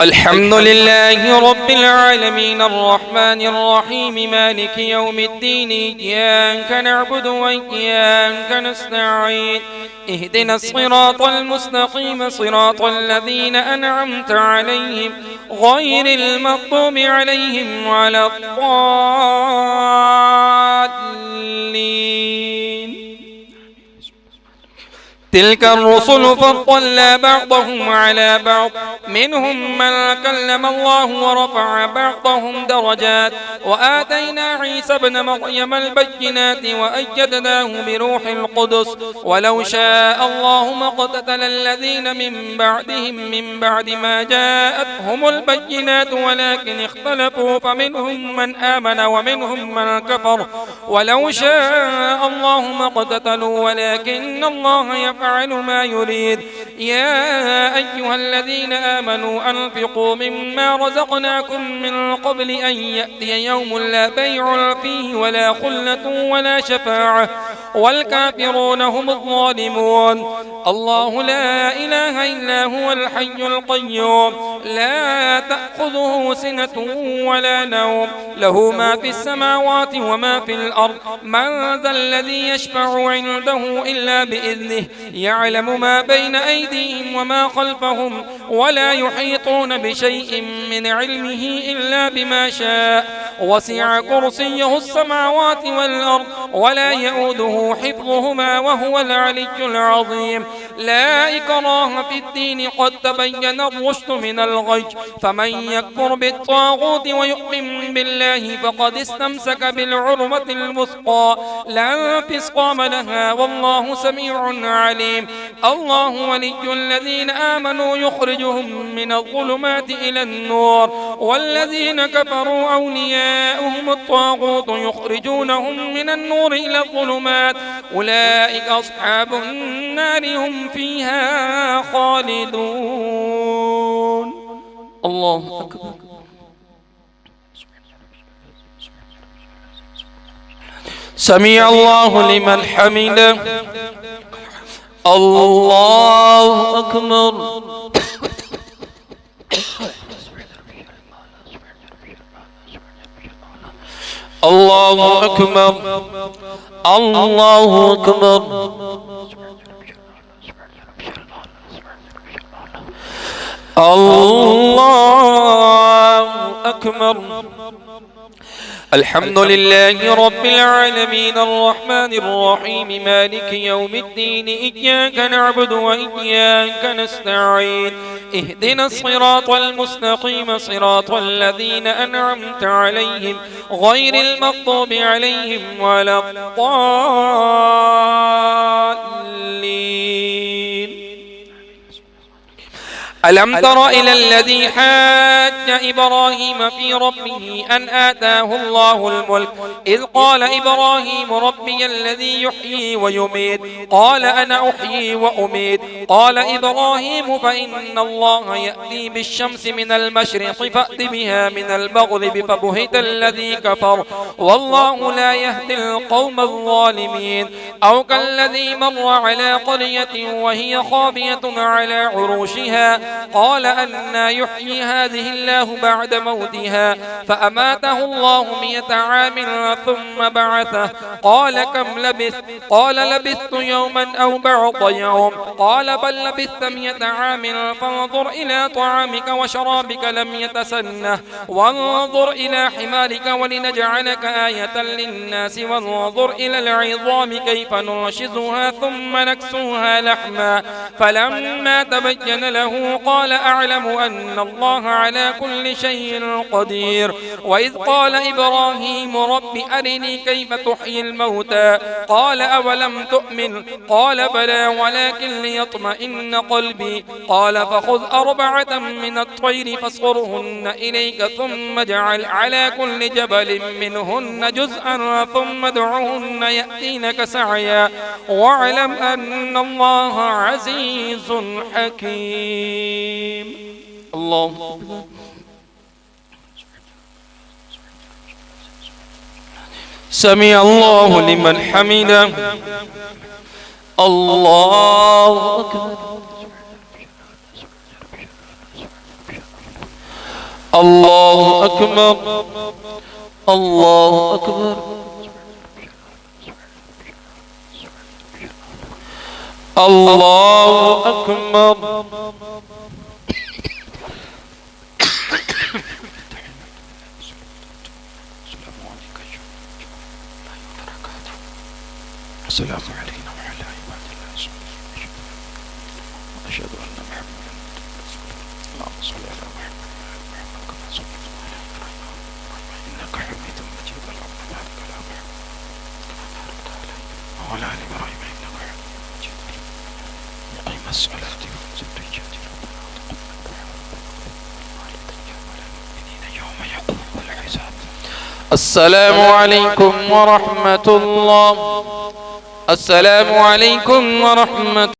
الحمد لله رب العالمين الرحمن الرحيم مالك يوم الدين إياك نعبد وإياك نستعين اهدنا الصراط المستقيم صراط الذين أنعمت عليهم غير المغضوب عليهم ولا الضالين. تلك الرسل فضلنا بعضهم على بعض منهم من كلم الله ورفع بعضهم درجات وآتينا عيسى ابن مريم البينات وأيدناه بروح القدس ولو شاء الله ما اقتتل الذين من بعدهم من بعد ما جاءتهم البينات ولكن اختلفوا فمنهم من آمن ومنهم من كفر ولو شاء الله ما اقتتلوا ولكن الله يفعل ما يريد. يا أيها الذين آمنوا أنفقوا مما رزقناكم من قبل أن يأتي يوم لا بيع فيه ولا خلة ولا شفاعة والكافرون هم الظالمون. الله لا إله إلا هو الحي القيوم لا تأخذه سنة ولا نوم له ما في السماوات وما في الأرض من ذا الذي يشفع عنده إلا بإذنه يعلم ما بين أيديهم وما خلفهم ولا يحيطون بشيء من علمه إلا بما شاء وسع كرسيه السماوات والأرض ولا يؤوده حفظهما وهو العلي العظيم. لا إكراه في الدين قد تبين الرشد من الغي فمن يكفر بالطاغوت ويؤمن بالله فقد استمسك بالعروة الوثقى لا انفصام لها والله سميع عليم. الله ولي الذين آمنوا يخرجهم من الظلمات إلى النور والذين كفروا أولياؤهم الطاغوت يخرجونهم من النور إلى الظلمات أولئك أصحاب النار هم فيها خالدون. الله أكبر. سمع الله لمن حمده. الله أكبر. الله أكبر. الله أكبر. الله أكبر. الحمد لله رب العالمين الرحمن الرحيم مالك يوم الدين إياك نعبد وإياك نستعين اهدنا الصراط المستقيم صراط الذين أنعمت عليهم غير المغضوب عليهم ولا الضالين. ألم تر إلى الذي حاج إبراهيم في ربه أن آتاه الله الملك إذ قال إبراهيم ربي الذي يحيي ويميت قال أنا أحيي وأميت قال إبراهيم فإن الله يأتي بالشمس من المشرق فأت بها من المغرب فبهت الذي كفر والله لا يهدي القوم الظالمين. أو كالذي مر على قرية وهي خاوية على عروشها قال أنى يحيي هذه الله بعد موتها فأماته الله 100 عام ثم بعثه قال كم لبثت قال لبثت يوما أو بعض يوم قال بل لبثت 100 عام فانظر إلى طعامك وشرابك لم يتسنه وانظر إلى حمارك ولنجعلك آية للناس وانظر إلى العظام كيف ننشزها ثم نكسوها لحما فلما تبين له قال أعلم أن الله على كل شيء قدير. وإذ قال إبراهيم رب أرني كيف تحيي الموتى قال أولم تؤمن قال بلى ولكن ليطمئن قلبي قال فخذ 4 من الطير فاصغرهن إليك ثم اجعل على كل جبل منهن جزءا ثم ادعهن يأتينك سعيا واعلم أن الله عزيز حكيم. الله سمع الله لمن حمده. الله أكبر. الله أكبر الله أكبر الله أكبر. السلام علينا وعلى عباد الله الصالحين أشهد أن محمدا رسول الله. اللهم صل على محمد كما صليت على إبراهيم إنك حميد مجيد. اللهم بارك على محمد كما باركت على وعلى آل إبراهيم إنك حميد مجيد. أقم الصلاة وأنزل الزكاة يوم يقوم الحساب. السلام عليكم ورحمة الله. السلام عليكم ورحمة